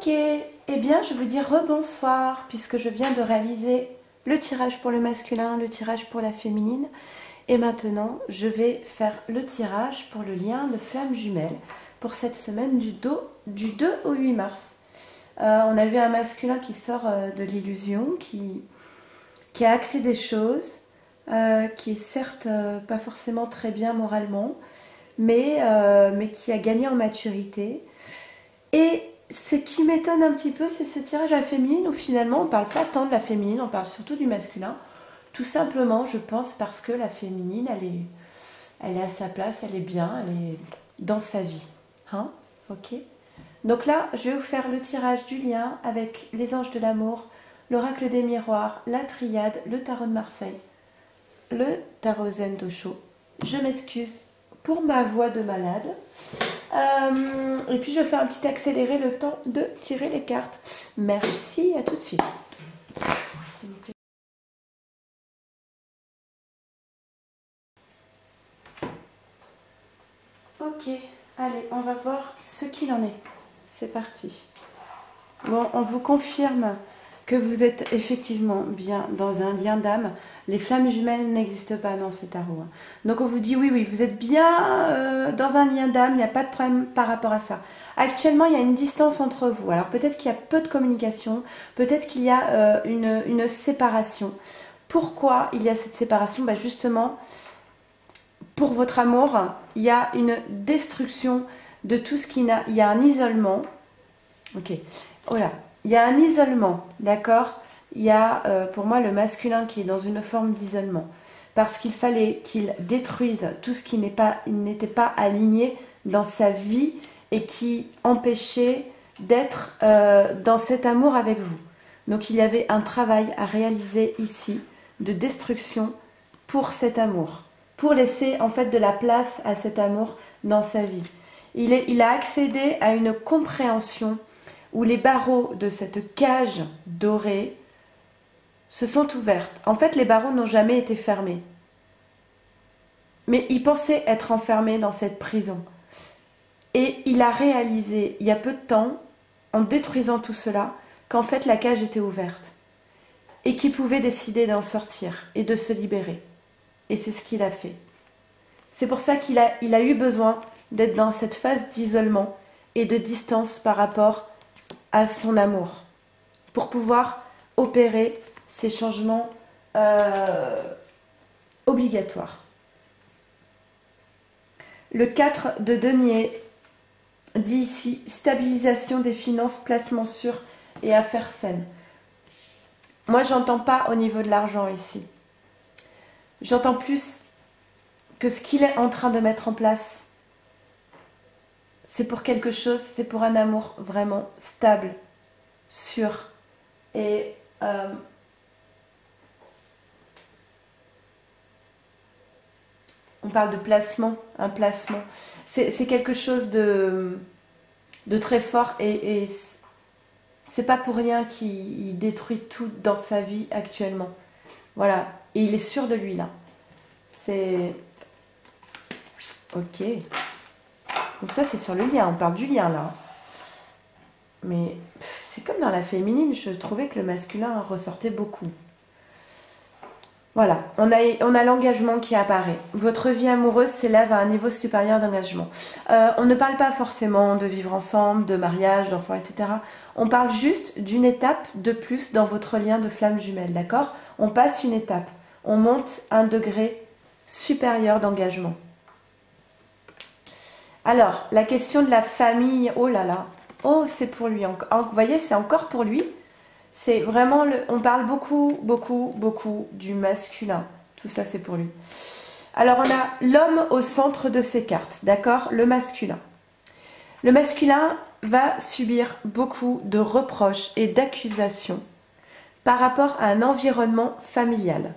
Ok, eh bien je vous dis rebonsoir puisque je viens de réaliser le tirage pour le masculin, le tirage pour la féminine. Et maintenant, je vais faire le tirage pour le lien de flamme jumelle pour cette semaine du 2 au 8 mars. On a vu un masculin qui sort de l'illusion, qui a acté des choses, qui est certes pas forcément très bien moralement, mais qui a gagné en maturité. Et ce qui m'étonne un petit peu, c'est ce tirage à la féminine où finalement on ne parle pas tant de la féminine, on parle surtout du masculin. Tout simplement, je pense, parce que la féminine, elle est à sa place, elle est bien, elle est dans sa vie. Hein? Ok. Donc là, je vais vous faire le tirage du lien avec les anges de l'amour, l'oracle des miroirs, la triade, le tarot de Marseille, le tarot zen d'Osho. Je m'excuse pour ma voix de malade. Et puis je vais faire un petit accéléré le temps de tirer les cartes. Merci, à tout de suite. S'il vous plaît. Ok, allez, on va voir ce qu'il en est. C'est parti. Bon, on vous confirme que vous êtes effectivement bien dans un lien d'âme. Les flammes jumelles n'existent pas dans ce tarot. Donc on vous dit oui, vous êtes bien dans un lien d'âme, il n'y a pas de problème par rapport à ça. Actuellement, il y a une distance entre vous. Alors peut-être qu'il y a peu de communication, peut-être qu'il y a une séparation. Pourquoi il y a cette séparation? Justement, pour votre amour, il y a une destruction de tout ce qui n'a... Il y a un isolement. Ok, voilà. Il y a un isolement, d'accord? Il y a pour moi le masculin qui est dans une forme d'isolement. Parce qu'il fallait qu'il détruise tout ce qui n'était pas aligné dans sa vie et qui empêchait d'être dans cet amour avec vous. Donc il y avait un travail à réaliser ici de destruction pour cet amour. Pour laisser en fait de la place à cet amour dans sa vie. Il a accédé à une compréhension où les barreaux de cette cage dorée se sont ouvertes. En fait, les barreaux n'ont jamais été fermés. Mais il pensait être enfermé dans cette prison. Et il a réalisé, il y a peu de temps, en détruisant tout cela, qu'en fait la cage était ouverte. Et qu'il pouvait décider d'en sortir et de se libérer. Et c'est ce qu'il a fait. C'est pour ça qu'il a eu besoin d'être dans cette phase d'isolement et de distance par rapport à son amour, pour pouvoir opérer ces changements obligatoires. Le 4 de denier dit ici stabilisation des finances, placement sûr et affaires saines. Moi, j'entends pas au niveau de l'argent ici. J'entends plus que ce qu'il est en train de mettre en place, c'est pour quelque chose, c'est pour un amour vraiment stable, sûr. Et on parle de placement, un placement. C'est quelque chose de très fort et c'est pas pour rien qu'il détruit tout dans sa vie actuellement. Voilà. Et il est sûr de lui là. C'est... Ok. Donc ça c'est sur le lien, on parle du lien là. Mais c'est comme dans la féminine, je trouvais que le masculin ressortait beaucoup. Voilà, on a l'engagement qui apparaît. Votre vie amoureuse s'élève à un niveau supérieur d'engagement. On ne parle pas forcément de vivre ensemble, de mariage, d'enfants, etc. On parle juste d'une étape de plus dans votre lien de flamme jumelle, d'accord? On passe une étape, on monte un degré supérieur d'engagement. Alors, la question de la famille, oh là là, oh c'est pour lui, vous voyez, c'est encore pour lui. C'est vraiment, on parle beaucoup du masculin. Tout ça, c'est pour lui. Alors, on a l'homme au centre de ces cartes, d'accord? Le masculin. Le masculin va subir beaucoup de reproches et d'accusations par rapport à un environnement familial.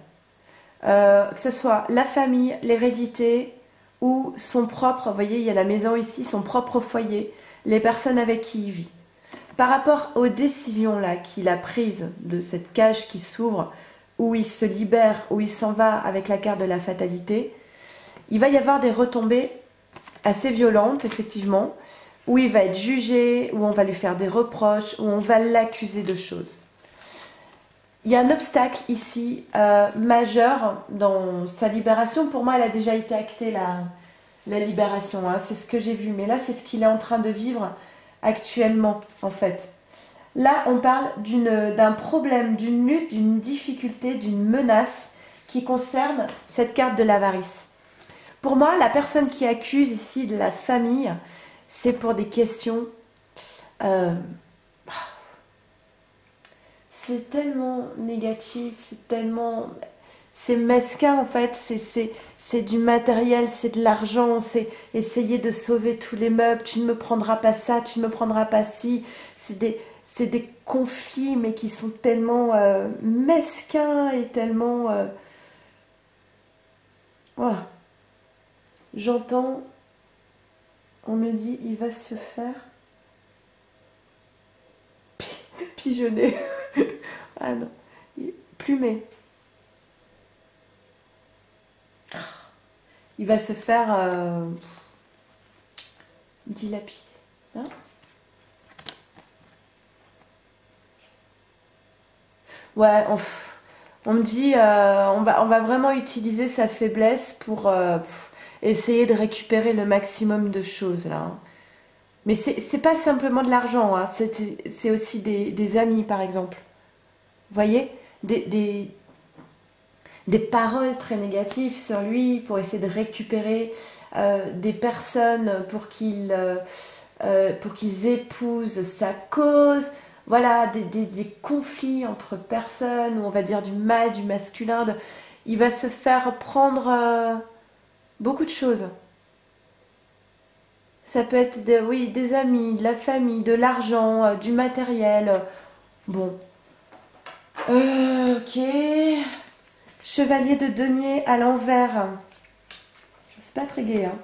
Que ce soit la famille, l'hérédité ou son propre, vous voyez, il y a la maison ici, son propre foyer, les personnes avec qui il vit. Par rapport aux décisions là qu'il a prises de cette cage qui s'ouvre, où il se libère, où il s'en va avec la carte de la fatalité, il va y avoir des retombées assez violentes, effectivement, où il va être jugé, où on va lui faire des reproches, où on va l'accuser de choses. Il y a un obstacle ici majeur dans sa libération. Pour moi, elle a déjà été actée, la libération. Hein. C'est ce que j'ai vu. Mais là, c'est ce qu'il est en train de vivre actuellement, en fait. Là, on parle d'un problème, d'une lutte, d'une difficulté, d'une menace qui concerne cette carte de l'avarice. Pour moi, la personne qui accuse ici de la famille, c'est pour des questions... c'est tellement négatif, c'est mesquin en fait, c'est du matériel, c'est de l'argent, c'est essayer de sauver tous les meubles, tu ne me prendras pas ça, tu ne me prendras pas ci, c'est des conflits mais qui sont tellement mesquins et tellement... Voilà. J'entends, on me dit, il va se faire pigeonner. Ah non, plumé. Il va se faire dilapider. Hein? Ouais, on me dit, on va vraiment utiliser sa faiblesse pour essayer de récupérer le maximum de choses là. Hein. Mais c'est pas simplement de l'argent, hein. C'est aussi des amis par exemple. Vous voyez, des paroles très négatives sur lui pour essayer de récupérer des personnes pour qu'ils épousent sa cause. Voilà, des conflits entre personnes, où on va dire du mâle, du masculin. Il va se faire prendre beaucoup de choses. Ça peut être des amis, de la famille, de l'argent, du matériel. Bon. Ok. Chevalier de denier à l'envers. C'est pas très gai, hein.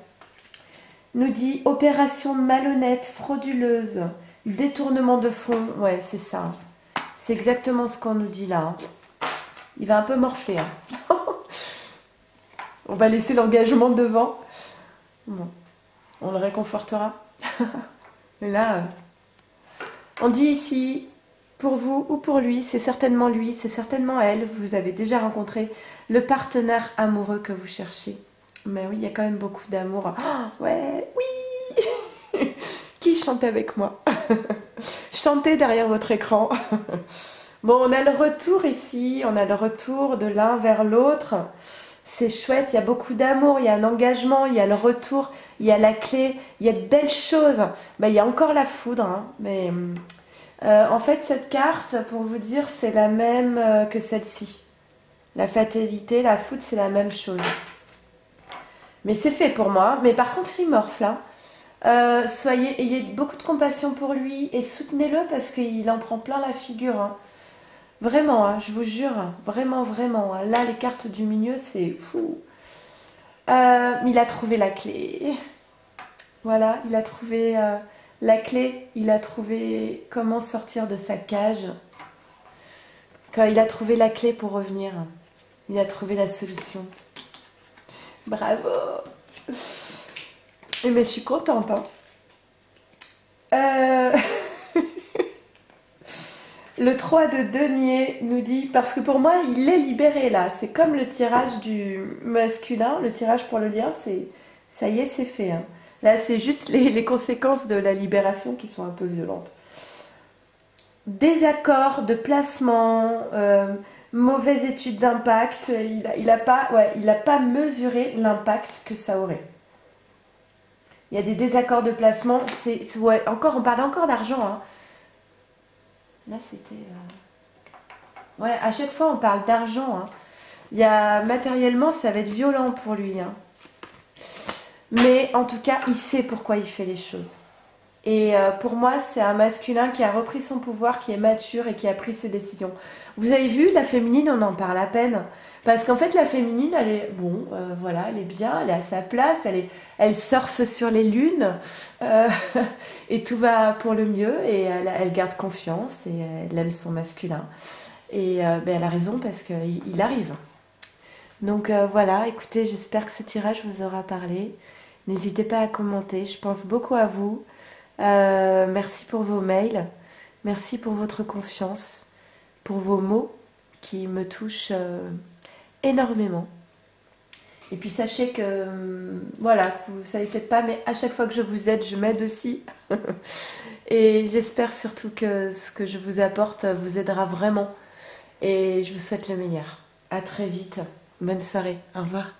Nous dit opération malhonnête, frauduleuse, détournement de fonds. Ouais, c'est ça. C'est exactement ce qu'on nous dit là. Hein. Il va un peu morfler. Hein. On va laisser l'engagement devant. Bon. On le réconfortera. Mais là, on dit ici, pour vous ou pour lui, c'est certainement lui, c'est certainement elle. Vous avez déjà rencontré le partenaire amoureux que vous cherchez. Mais oui, il y a quand même beaucoup d'amour. Oh, ouais, oui. Qui chante avec moi? Chantez derrière votre écran. Bon, on a le retour ici, on a le retour de l'un vers l'autre. C'est chouette, il y a beaucoup d'amour, il y a un engagement, il y a le retour, il y a la clé, il y a de belles choses. Ben, il y a encore la foudre. Hein, mais en fait, cette carte, pour vous dire, c'est la même que celle-ci. La fatalité, la foudre, c'est la même chose. Mais c'est fait pour moi. Mais par contre, il morfle. Hein. Ayez beaucoup de compassion pour lui et soutenez-le parce qu'il en prend plein la figure. Hein. Vraiment, hein, je vous jure, vraiment, vraiment. Hein. Là, les cartes du milieu, c'est fou. Il a trouvé la clé. Voilà, il a trouvé la clé. Il a trouvé comment sortir de sa cage. Quand il a trouvé la clé pour revenir, il a trouvé la solution. Bravo. Mais je suis contente. Hein. Le 3 de denier nous dit, parce que pour moi, il est libéré là. C'est comme le tirage du masculin, le tirage pour le lien, ça y est, c'est fait. Hein. Là, c'est juste les conséquences de la libération qui sont un peu violentes. Désaccord de placement, mauvaise étude d'impact. Il a pas mesuré l'impact que ça aurait. Il y a des désaccords de placement. On parle encore d'argent. Hein. Là, c'était... Ouais, à chaque fois, on parle d'argent. Hein. Matériellement, ça va être violent pour lui. Hein. Mais en tout cas, il sait pourquoi il fait les choses. Et pour moi, c'est un masculin qui a repris son pouvoir, qui est mature et qui a pris ses décisions. Vous avez vu, la féminine, on en parle à peine. Parce qu'en fait, la féminine, elle est... Bon, voilà, elle est bien, elle est à sa place, elle surfe sur les lunes. Et tout va pour le mieux. Et elle garde confiance et elle aime son masculin. Et elle a raison parce qu'il arrive. Donc voilà, écoutez, j'espère que ce tirage vous aura parlé. N'hésitez pas à commenter, je pense beaucoup à vous. Merci pour vos mails. Merci pour votre confiance, pour vos mots qui me touchent énormément. Et puis sachez que, voilà, vous ne savez peut-être pas, mais à chaque fois que je vous aide, je m'aide aussi. Et j'espère surtout que ce que je vous apporte vous aidera vraiment. Et je vous souhaite le meilleur. À très vite. Bonne soirée. Au revoir.